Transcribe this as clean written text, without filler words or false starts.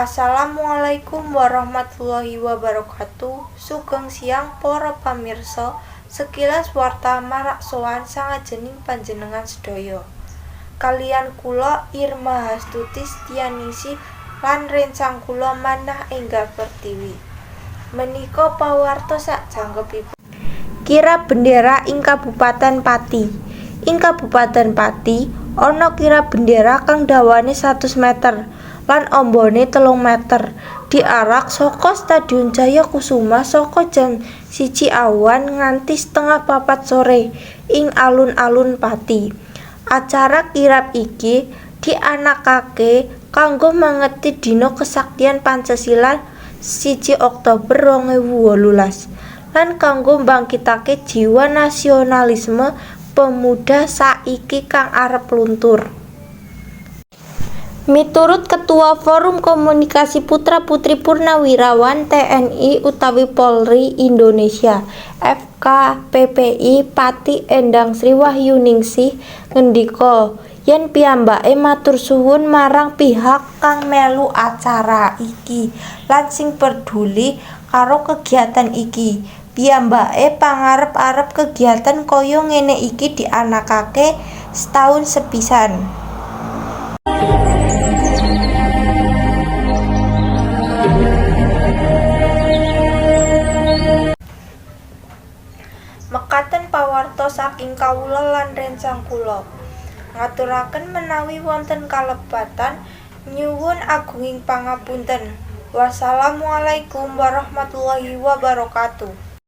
Assalamualaikum warahmatullahi wabarakatuh. Sugeng siang para pamirsa. Sekilas warta maraksoan sangajening panjenengan sedaya. Kaliyan kula Irma Hastuti Setianingsih lan rencang kula manah enggal pertiwi. Menika pawarta sakjangkepipun. Kirab bendera ing Kabupaten Pati. Ing Kabupaten Pati ana kirab bendera kang dawane 100 meter lan ambane 3 meter. Diarak saka Stadion Jaya Kusuma saka jam 1 awan nganti setengah 4 sore ing alun-alun Pati. Acara kirab iki dianakake kanggo mangeti Dina Kesaktian Pancasila 1 Oktober 2018 lan kanggo mbangkitake jiwa nasionalisme pemuda saiki kang arep luntur. Miturut Ketua Forum Komunikasi Putra-Putri Purnawirawan TNI utawi Polri Indonesia FKPPI Pati Endang Sri Wahyuningsih ngendika yen piyambake matur suwun marang pihak kang melu acara iki lan sing peduli karo kegiatan iki. Piyambake pangarep-arep kegiatan kaya ngene iki dianakake setahun sepisan. Mekaten pawarta saking kawula lan rencang kula. Ngaturaken menawi wonten kalebatan nyuwun agunging pangapunten. Wassalamualaikum warahmatullahi wabarakatuh.